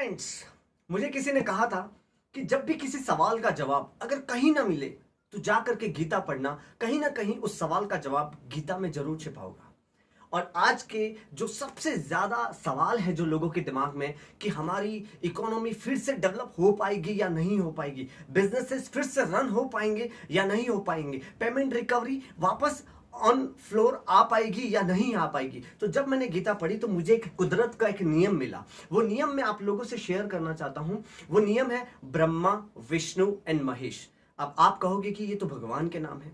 Friends, मुझे किसी ने कहा था कि जब भी किसी सवाल का जवाब अगर कहीं ना मिले तो जा करके गीता पढ़ना, कहीं ना कहीं उस सवाल का जवाब गीता में जरूर छिपा होगा। और आज के जो सबसे ज्यादा सवाल है जो लोगों के दिमाग में कि हमारी इकोनॉमी फिर से डेवलप हो पाएगी या नहीं हो पाएगी, बिजनेसेस फिर से रन हो पाएंगे या नहीं हो पाएंगे, पेमेंट रिकवरी वापस ऑन फ्लोर आ पाएगी या नहीं आ पाएगी। तो जब मैंने गीता पढ़ी तो मुझे एक कुदरत का एक नियम मिला। वो नियम मैं आप लोगों से शेयर करना चाहता हूं। वो नियम है ब्रह्मा, विष्णु एंड महेश। अब आप कहोगे कि ये तो भगवान के नाम है,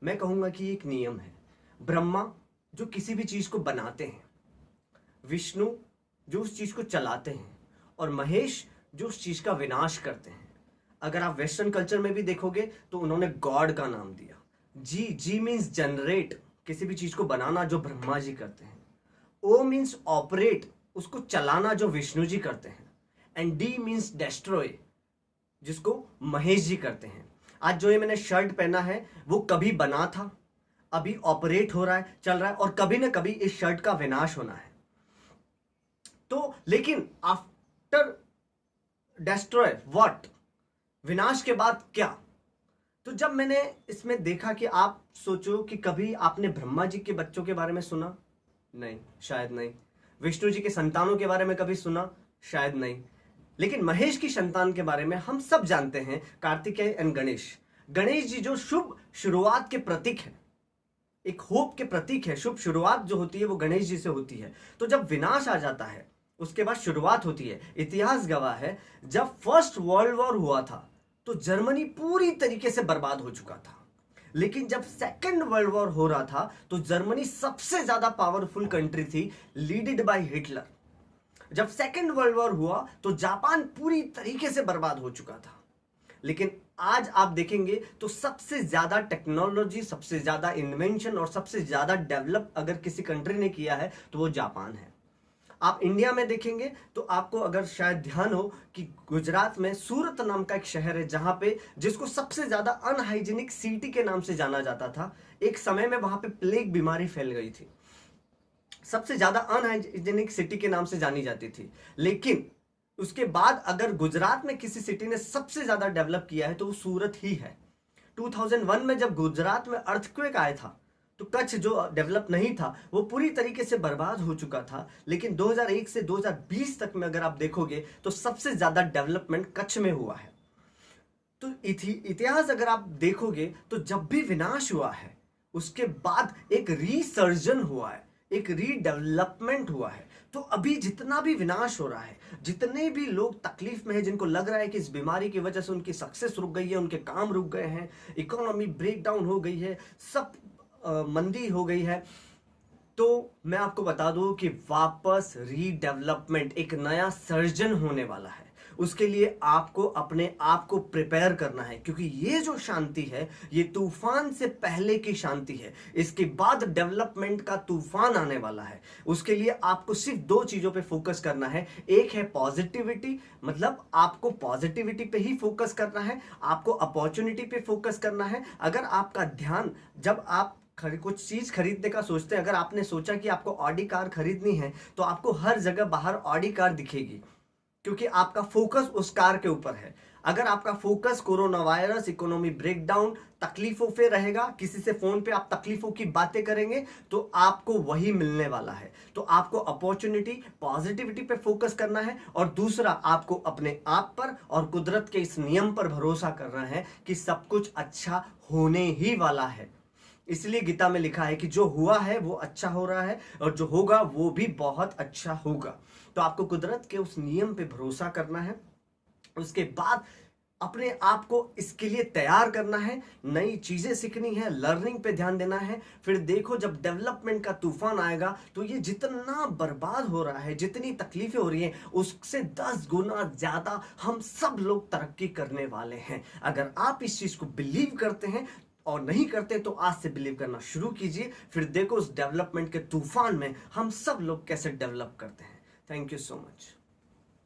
मैं कहूंगा कि एक नियम है। ब्रह्मा जो किसी भी चीज को बनाते हैं, विष्णु जो उस चीज को चलाते हैं, और महेश जो उस चीज का विनाश करते हैं। अगर आप वेस्टर्न कल्चर में भी देखोगे तो उन्होंने गॉड का नाम दिया। जी मीन्स जनरेट, किसी भी चीज को बनाना जो ब्रह्मा जी करते हैं। ओ मीन्स ऑपरेट, उसको चलाना जो विष्णु जी करते हैं। एंड डी मीन्स डेस्ट्रॉय, जिसको महेश जी करते हैं। आज जो ये मैंने शर्ट पहना है वो कभी बना था, अभी ऑपरेट हो रहा है, चल रहा है, और कभी ना कभी इस शर्ट का विनाश होना है। तो लेकिन आफ्टर डेस्ट्रॉय व्हाट, विनाश के बाद क्या? तो जब मैंने इसमें देखा कि आप सोचो कि कभी आपने ब्रह्मा जी के बच्चों के बारे में सुना? नहीं, शायद नहीं। विष्णु जी के संतानों के बारे में कभी सुना? शायद नहीं। लेकिन महेश की संतान के बारे में हम सब जानते हैं, कार्तिकेय एंड गणेश। गणेश जी जो शुभ शुरुआत के प्रतीक है, एक होप के प्रतीक है। शुभ शुरुआत जो होती है वो गणेश जी से होती है। तो जब विनाश आ जाता है उसके बाद शुरुआत होती है। इतिहास गवाह है, जब फर्स्ट वर्ल्ड वॉर हुआ था तो जर्मनी पूरी तरीके से बर्बाद हो चुका था। लेकिन जब सेकेंड वर्ल्ड वॉर हो रहा था तो जर्मनी सबसे ज्यादा पावरफुल कंट्री थी, लीडेड बाय हिटलर। जब सेकेंड वर्ल्ड वॉर हुआ तो जापान पूरी तरीके से बर्बाद हो चुका था। लेकिन आज आप देखेंगे तो सबसे ज्यादा टेक्नोलॉजी, सबसे ज्यादा इन्वेंशन और सबसे ज्यादा डेवलप अगर किसी कंट्री ने किया है तो वो जापान है। आप इंडिया में देखेंगे तो आपको अगर शायद ध्यान हो कि गुजरात में सूरत नाम का एक शहर है जहां पे, जिसको सबसे ज्यादा अनहाइजीनिक सिटी के नाम से जाना जाता था। एक समय में वहां पे प्लेग बीमारी फैल गई थी, सबसे ज्यादा अनहाइजीनिक सिटी के नाम से जानी जाती थी। लेकिन उसके बाद अगर गुजरात में किसी सिटी ने सबसे ज्यादा डेवलप किया है तो वो सूरत ही है। 2001 में जब गुजरात में अर्थक्वेक आया था तो कच्छ जो डेवलप नहीं था वो पूरी तरीके से बर्बाद हो चुका था। लेकिन 2001 से 2020 तक में अगर आप देखोगे तो सबसे ज्यादा डेवलपमेंट कच्छ में हुआ है। तो इतिहास अगर आप देखोगे तो जब भी विनाश हुआ है उसके बाद एक रीसर्जन हुआ है, एक रीडेवलपमेंट हुआ है। तो अभी जितना भी विनाश हो रहा है, जितने भी लोग तकलीफ में हैं, जिनको लग रहा है कि इस बीमारी की वजह से उनकी सक्सेस रुक गई है, उनके काम रुक गए हैं, इकोनॉमी ब्रेक डाउन हो गई है, सब मंदी हो गई है, तो मैं आपको बता दूं कि वापस रीडेवलपमेंट, एक नया सर्जन होने वाला है। उसके लिए आपको अपने आप को प्रिपेयर करना है, क्योंकि ये जो शांति है ये तूफान से पहले की शांति है। इसके बाद डेवलपमेंट का तूफान आने वाला है। उसके लिए आपको सिर्फ दो चीजों पे फोकस करना है। एक है पॉजिटिविटी, मतलब आपको पॉजिटिविटी पे ही फोकस करना है, आपको अपॉर्चुनिटी पे फोकस करना है। अगर आपका ध्यान, जब आप कुछ चीज खरीदने का सोचते हैं, अगर आपने सोचा कि आपको ऑडी कार खरीदनी है तो आपको हर जगह बाहर ऑडी कार दिखेगी, क्योंकि आपका फोकस उस कार के ऊपर है। अगर आपका focus corona virus, economy breakdown, तकलीफों पे रहेगा, किसी से फोन पे आप तकलीफों की बातें करेंगे तो आपको वही मिलने वाला है। तो आपको अपॉर्चुनिटी, पॉजिटिविटी पे फोकस करना है, और दूसरा आपको अपने आप पर और कुदरत के इस नियम पर भरोसा करना है कि सब कुछ अच्छा होने ही वाला है। इसलिए गीता में लिखा है कि जो हुआ है वो अच्छा हो रहा है और जो होगा वो भी बहुत अच्छा होगा। तो आपको कुदरत के उस नियम पे भरोसा करना है। उसके बाद अपने आप को इसके लिए तैयार करना है, नई चीजें सीखनी है, लर्निंग पे ध्यान देना है। फिर देखो जब डेवलपमेंट का तूफान आएगा तो ये जितना बर्बाद हो रहा है, जितनी तकलीफें हो रही हैं, उससे 10 गुना ज्यादा हम सब लोग तरक्की करने वाले हैं। अगर आप इस चीज को बिलीव करते हैं और नहीं करते तो आज से बिलीव करना शुरू कीजिए। फिर देखो उस डेवलपमेंट के तूफान में हम सब लोग कैसे डेवलप करते हैं। Thank you so much.